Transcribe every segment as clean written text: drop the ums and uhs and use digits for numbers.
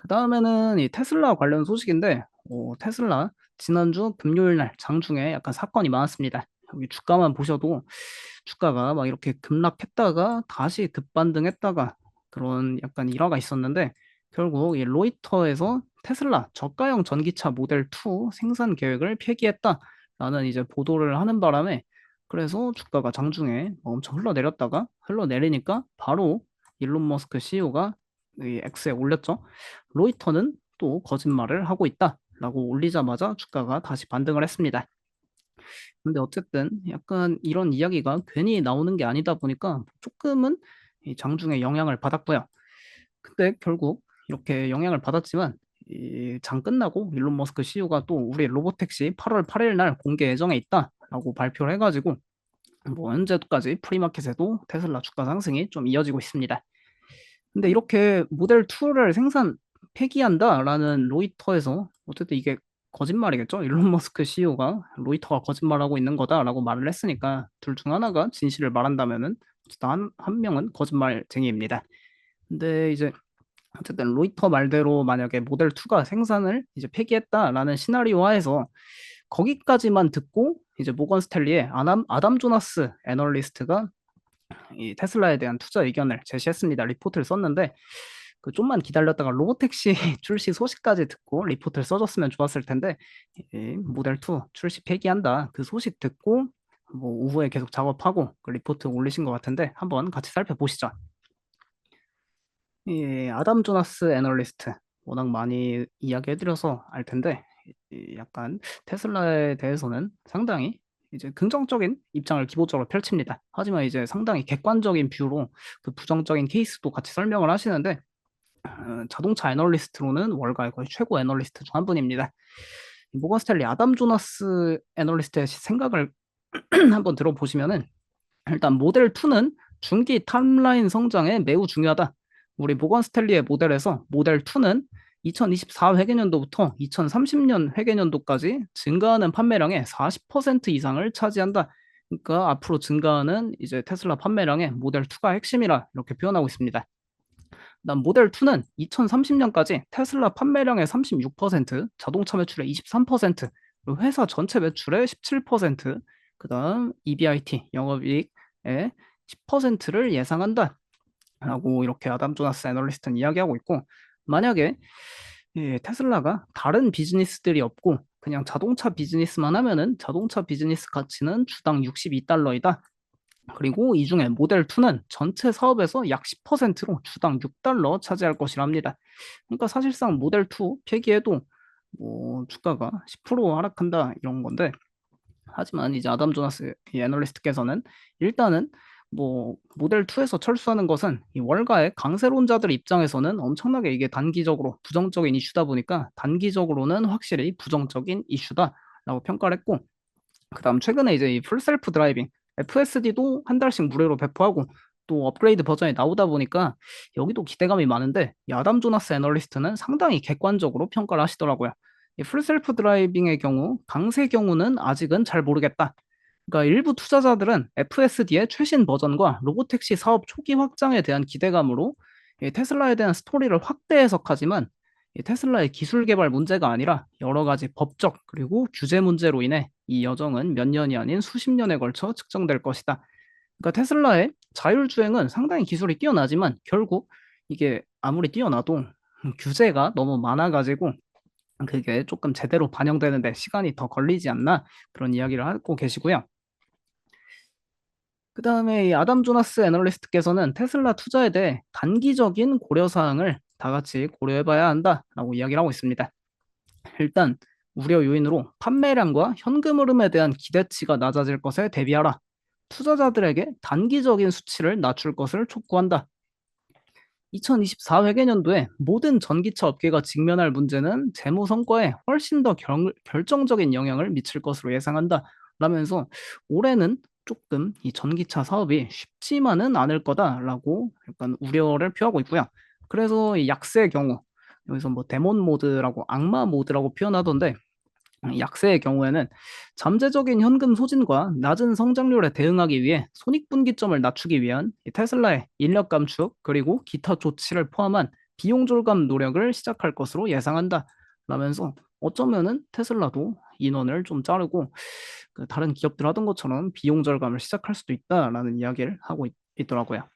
그다음에는 이 테슬라 관련 소식인데 테슬라 지난주 금요일 날 장중에 약간 사건이 많았습니다. 여기 주가만 보셔도 주가가 막 이렇게 급락했다가 다시 급반등했다가 그런 약간 일화가 있었는데 결국 이 로이터에서 테슬라 저가형 전기차 모델 2 생산 계획을 폐기했다라는 이제 보도를 하는 바람에 그래서 주가가 장중에 엄청 흘러내렸다가 흘러내리니까 바로 일론 머스크 CEO가 이 X에 올렸죠. 로이터는 또 거짓말을 하고 있다라고 올리자마자 주가가 다시 반등을 했습니다. 근데 어쨌든 약간 이런 이야기가 괜히 나오는 게 아니다 보니까 조금은 이 장중에 영향을 받았고요. 근데 결국 이렇게 영향을 받았지만 이 장 끝나고 일론 머스크 CEO가 또 "우리 로보택시 8월 8일 날 공개 예정에 있다."라고 발표를 해 가지고 현재까지 프리마켓에도 테슬라 주가 상승이 좀 이어지고 있습니다. 근데 이렇게 "모델 2를 생산 폐기한다."라는 로이터에서 어쨌든 이게 거짓말이겠죠? 일론 머스크 CEO가 "로이터가 거짓말하고 있는 거다."라고 말을 했으니까 둘 중 하나가 진실을 말한다면은 어쨌든 한 명은 거짓말쟁이입니다. 근데 이제 어쨌든 로이터 말대로 만약에 모델 2가 생산을 이제 폐기했다라는 시나리오 하에서 거기까지만 듣고 이제 모건 스탠리의 아담 조나스 애널리스트가 이 테슬라에 대한 투자 의견을 제시했습니다. 리포트를 썼는데 그 좀만 기다렸다가 로보택시 출시 소식까지 듣고 리포트를 써 줬으면 좋았을 텐데 이 "모델 2 출시 폐기한다." 그 소식 듣고 뭐 오후에 계속 작업하고 그 리포트 올리신 것 같은데 한번 같이 살펴보시죠. 이 아담 조나스 애널리스트 워낙 많이 이야기해 드려서 알 텐데 이 약간 테슬라에 대해서는 상당히 이제 긍정적인 입장을 기본적으로 펼칩니다. 하지만 이제 상당히 객관적인 뷰로 그 부정적인 케이스도 같이 설명을 하시는데 자동차 애널리스트로는 월가의 거의 최고 애널리스트 중 한 분입니다. 이 모건 스탠리 아담 조나스 애널리스트의 생각을 한번 들어보시면은 일단 "모델 2는 중기 탑라인 성장에 매우 중요하다. 우리 모건 스탠리의 모델에서 모델 2는 2024 회계년도부터 2030년 회계년도까지 증가하는 판매량의 40% 이상을 차지한다." 그러니까 앞으로 증가하는 이제 테슬라 판매량의 모델 2가 핵심이라 이렇게 표현하고 있습니다. 그다음 모델 2는 2030년까지 테슬라 판매량의 36%, 자동차 매출의 23%, 그리고 회사 전체 매출의 17%, 그다음 EBIT 영업이익의 10%를 예상한다라고 이렇게 아담 조나스 애널리스트는 이야기하고 있고 만약에 이 테슬라가 다른 비즈니스들이 없고 그냥 자동차 비즈니스만 하면은 자동차 비즈니스 가치는 주당 $62이다. 그리고 이 중에 모델 2는 전체 사업에서 약 10%로 주당 $6 차지할 것이랍니다. 그러니까 사실상 모델 2 폐기해도 뭐 주가가 10% 하락한다 이런 건데 하지만 이제 아담 조나스 이 애널리스트께서는 일단은 뭐 모델 2에서 철수하는 것은 이 월가의 강세론자들 입장에서는 엄청나게 이게 단기적으로 부정적인 이슈다 보니까 단기적으로는 확실히 부정적인 이슈다라고 평가를 했고 그다음 최근에 이제 이 풀 셀프 드라이빙 FSD도 한 달씩 무료로 배포하고 또 업그레이드 버전이 나오다 보니까 여기도 기대감이 많은데 이 아담 조나스 애널리스트는 상당히 객관적으로 평가를 하시더라고요. 이 풀 셀프 드라이빙의 경우 강세 경우는 아직은 잘 모르겠다. 그러니까 일부 투자자들은 FSD의 최신 버전과 로보택시 사업 초기 확장에 대한 기대감으로 이 테슬라에 대한 스토리를 확대 해석하지만 이 테슬라의 기술 개발 문제가 아니라 여러 가지 법적 그리고 규제 문제로 인해 이 여정은 몇 년이 아닌 수십 년에 걸쳐 측정될 것이다. 그러니까 테슬라의 자율주행은 상당히 기술이 뛰어나지만 결국 이게 아무리 뛰어나도 규제가 너무 많아 가지고 그게 조금 제대로 반영되는 데 시간이 더 걸리지 않나 그런 이야기를 하고 계시고요. 그다음에 이 아담 조나스 애널리스트께서는 테슬라 투자에 대해 단기적인 고려 사항을 다 같이 고려해 봐야 한다라고 이야기를 하고 있습니다. 일단 우려 요인으로 판매량과 현금 흐름에 대한 기대치가 낮아질 것에 대비하라. 투자자들에게 단기적인 수치를 낮출 것을 촉구한다. 2024 회계년도에 모든 전기차 업계가 직면할 문제는 재무 성과에 훨씬 더 결정적인 영향을 미칠 것으로 예상한다. 라면서 올해는 조금 이 전기차 사업이 쉽지만은 않을 거다라고 약간 우려를 표하고 있고요. 그래서 이 약세의 경우 여기서 뭐 데몬 모드라고 악마 모드라고 표현하던데 약세의 경우에는 잠재적인 현금 소진과 낮은 성장률에 대응하기 위해 손익분기점을 낮추기 위한 이 테슬라의 인력 감축 그리고 기타 조치를 포함한 비용 절감 노력을 시작할 것으로 예상한다. 라면서 어쩌면은 테슬라도 인원을 좀 자르고 그 다른 기업들 하던 것처럼 비용 절감을 시작할 수도 있다라는 이야기를 하고 있더라고요.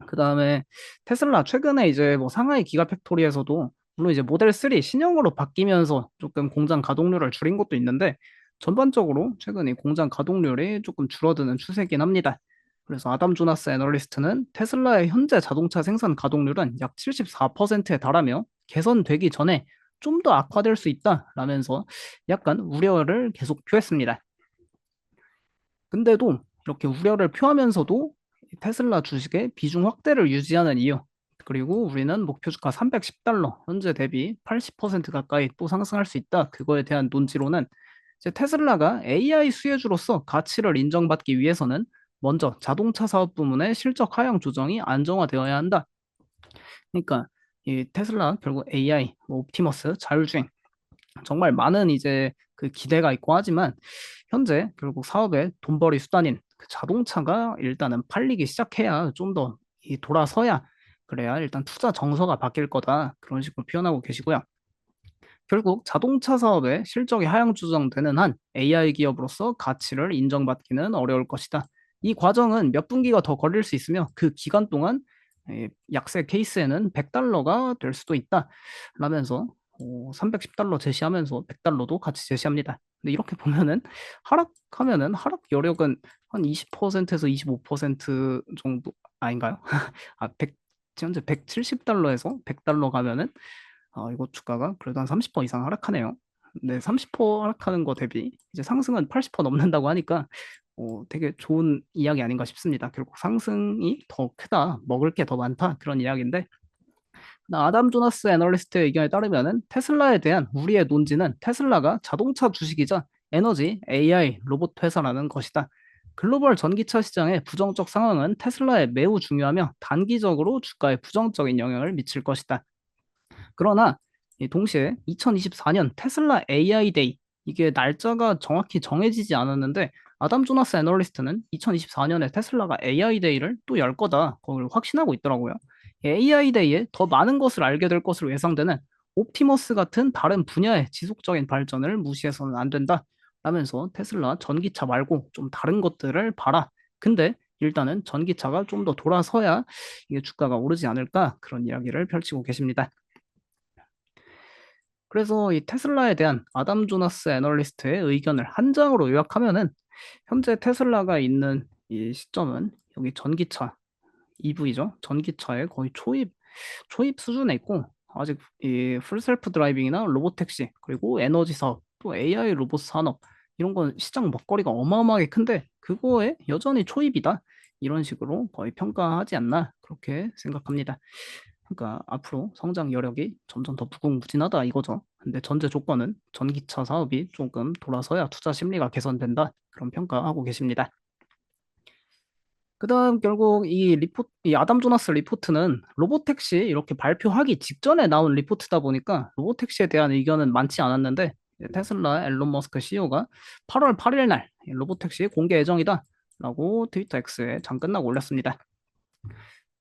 그다음에 테슬라 최근에 이제 뭐 상하이 기가팩토리에서도 물론 이제 모델 3 신형으로 바뀌면서 조금 공장 가동률을 줄인 것도 있는데 전반적으로 최근 에 공장 가동률이 조금 줄어드는 추세긴 합니다. 그래서 아담 조나스 애널리스트는 테슬라의 현재 자동차 생산 가동률은 약 74%에 달하며 개선되기 전에 좀 더 악화될 수 있다라면서 약간 우려를 계속 표했습니다. 근데도 이렇게 우려를 표하면서도 테슬라 주식의 비중 확대를 유지하는 이유, 그리고 우리는 목표 주가 310달러, 현재 대비 80% 가까이 또 상승할 수 있다. 그거에 대한 논지로는 이제 테슬라가 AI 수혜주로서 가치를 인정받기 위해서는 먼저 자동차 사업 부문의 실적 하향 조정이 안정화되어야 한다. 그러니까 이 테슬라 결국 AI, 뭐 옵티머스, 자율주행 정말 많은 이제 그 기대가 있고 하지만 현재 결국 사업의 돈벌이 수단인 그 자동차가 일단은 팔리기 시작해야 좀 더 이 돌아서야 그래야 일단 투자 정서가 바뀔 거다. 그런 식으로 표현하고 계시고요. 결국 자동차 사업의 실적이 하향 조정되는 한 AI 기업으로서 가치를 인정받기는 어려울 것이다. 이 과정은 몇 분기가 더 걸릴 수 있으며 그 기간 동안 약세 케이스에는 100달러가 될 수도 있다. 라면서 310달러 제시하면서 100달러도 같이 제시합니다. 근데 이렇게 보면은 하락하면은 하락 여력은 한 20%에서 25% 정도 아닌가요? 아, 100, 현재 170달러에서 100달러 가면은 이거 주가가 그래도 한 30% 이상 하락하네요. 근데 30% 하락하는 거 대비 이제 상승은 80% 넘는다고 하니까 되게 좋은 이야기 아닌가 싶습니다. 결국 상승이 더 크다, 먹을 게 더 많다 그런 이야기인데 아담 조나스 애널리스트의 의견에 따르면은 테슬라에 대한 우리의 논지는 테슬라가 자동차 주식이자 에너지, AI, 로봇 회사라는 것이다. 글로벌 전기차 시장의 부정적 상황은 테슬라에 매우 중요하며 단기적으로 주가에 부정적인 영향을 미칠 것이다. 그러나 동시에 2024년 테슬라 AI 데이 이게 날짜가 정확히 정해지지 않았는데 아담 조나스 애널리스트는 2024년에 테슬라가 AI 데이를 또 열 거다. 그걸 확신하고 있더라고요. AI 데이에 더 많은 것을 알게 될 것으로 예상되는 옵티머스 같은 다른 분야의 지속적인 발전을 무시해서는 안 된다. 라면서 테슬라 전기차 말고 좀 다른 것들을 봐라. 근데 일단은 전기차가 좀 더 돌아서야 이게 주가가 오르지 않을까 그런 이야기를 펼치고 계십니다. 그래서 이 테슬라에 대한 아담 조나스 애널리스트의 의견을 한 장으로 요약하면은 현재 테슬라가 있는 이 시점은 여기 전기차 EV죠. 전기차의 거의 초입 수준에 있고 아직 이 풀셀프 드라이빙이나 로보택시 그리고 에너지 사업 또 AI 로봇 산업 이런 건 시장 먹거리가 어마어마하게 큰데 그거에 여전히 초입이다. 이런 식으로 거의 평가하지 않나 그렇게 생각합니다. 그러니까 앞으로 성장 여력이 점점 더 무궁무진하다 이거죠. 근데 전제 조건은 전기차 사업이 조금 돌아서야 투자 심리가 개선된다. 그런 평가하고 계십니다. 그다음 결국 이 아담 조나스 리포트는 로보택시 이렇게 발표하기 직전에 나온 리포트다 보니까 로보택시에 대한 의견은 많지 않았는데 테슬라 앨런 머스크 CEO가 8월 8일 날 로보택시 공개 예정이다라고 트위터 X에 장 끝나고 올렸습니다.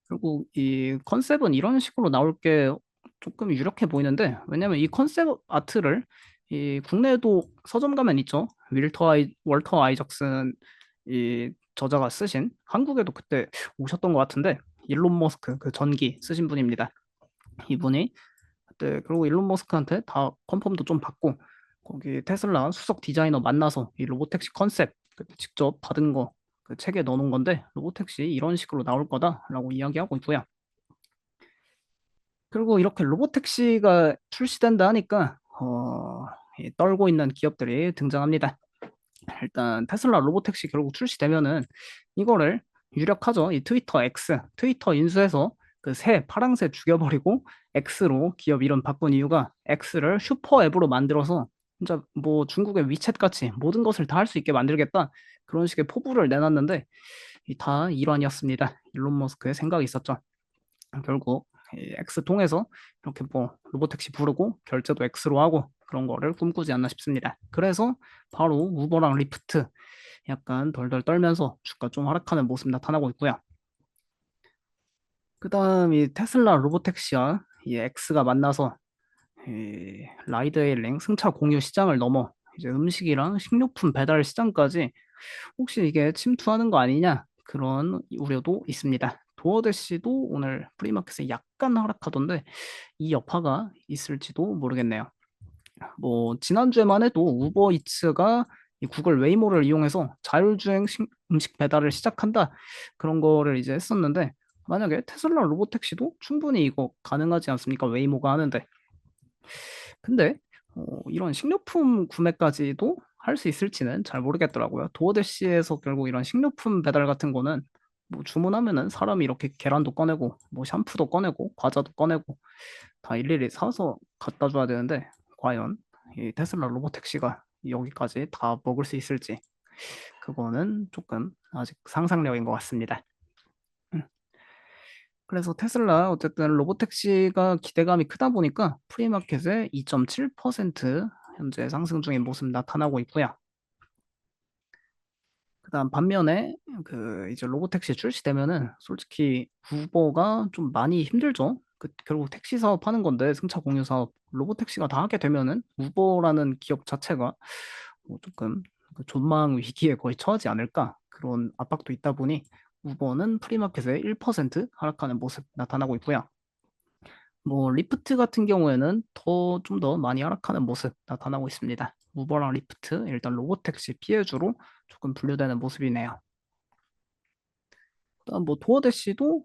결국 이 컨셉은 이런 식으로 나올 게 조금 유력해 보이는데 왜냐면 이 컨셉 아트를 이 국내에도 서점 가면 있죠. 월터 아이작슨 이 저자가 쓰신 한국에도 그때 오셨던 것 같은데 일론 머스크 그 전기 쓰신 분입니다. 이분이 그때 그리고 일론 머스크한테 다 컨펌도 좀 받고 거기 테슬라 수석 디자이너 만나서 이 로보택시 컨셉 그때 직접 받은 거 그 책에 넣어놓은 건데 로보택시 이런 식으로 나올 거다라고 이야기하고 있고요. 그리고 이렇게 로보택시가 출시된다 하니까 이 떨고 있는 기업들이 등장합니다. 일단 테슬라 로보택시 결국 출시되면은 이거를 유력하죠. 이 트위터 X, 트위터 인수해서 그 새 파랑새 죽여버리고 X로 기업 이름 바꾼 이유가 X를 슈퍼 앱으로 만들어서 진짜 뭐 중국의 위챗 같이 모든 것을 다 할 수 있게 만들겠다. 그런 식의 포부를 내놨는데 다 일환이었습니다. 일론 머스크의 생각이 있었죠. 결국 이 X 통해서 이렇게 뭐 로보택시 부르고 결제도 X로 하고 그런 거를 꿈꾸지 않나 싶습니다. 그래서 바로 우버랑 리프트 약간 덜덜 떨면서 주가 좀 하락하는 모습 나타나고 있고요. 그다음 이 테슬라 로보택시와 이 X가 만나서 라이드 헤일링 승차 공유 시장을 넘어 이제 음식이랑 식료품 배달 시장까지 혹시 이게 침투하는 거 아니냐 그런 우려도 있습니다. 도어대시도 오늘 프리마켓에 약간 하락하던데 이 여파가 있을지도 모르겠네요. 뭐 지난주에만 해도 우버이츠가 이 구글 웨이모를 이용해서 자율주행 음식 배달을 시작한다 그런 거를 이제 했었는데 만약에 테슬라 로보택시도 충분히 이거 가능하지 않습니까? 웨이모가 하는데 근데 이런 식료품 구매까지도 할 수 있을지는 잘 모르겠더라고요. 도어대시에서 결국 이런 식료품 배달 같은 거는 뭐 주문하면은 사람이 이렇게 계란도 꺼내고 뭐 샴푸도 꺼내고 과자도 꺼내고 다 일일이 사서 갖다 줘야 되는데 과연 이 테슬라 로보택시가 여기까지 다 먹을 수 있을지 그거는 조금 아직 상상력인 것 같습니다. 음. 그래서 테슬라 어쨌든 로보택시가 기대감이 크다 보니까 프리마켓에 2.7% 현재 상승 중인 모습 나타나고 있고요. 그다음 반면에 그 이제 로보택시 출시되면은 솔직히 우버가 좀 많이 힘들죠. 그 결국 택시 사업하는 건데 승차 공유 사업 로보택시가 다 하게 되면은 우버라는 기업 자체가 뭐 조금 그 존망 위기에 거의 처하지 않을까 그런 압박도 있다 보니 우버는 프리마켓에 1% 하락하는 모습 나타나고 있고요. 뭐 리프트 같은 경우에는 좀 더 많이 하락하는 모습 나타나고 있습니다. 우버랑 리프트 일단 로보택시 피해주로 조금 분류되는 모습이네요. 그다음 뭐 도어대시도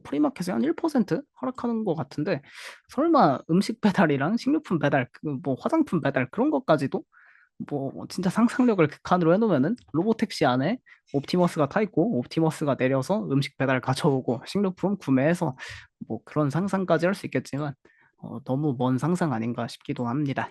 프리마켓에 한 1% 하락하는 것 같은데 설마 음식 배달이랑 식료품 배달, 그 뭐 화장품 배달 그런 것까지도 뭐 진짜 상상력을 극한으로 해놓으면은 로보택시 안에 옵티머스가 타 있고 옵티머스가 내려서 음식 배달 가져오고 식료품 구매해서 뭐 그런 상상까지 할 수 있겠지만 너무 먼 상상 아닌가 싶기도 합니다.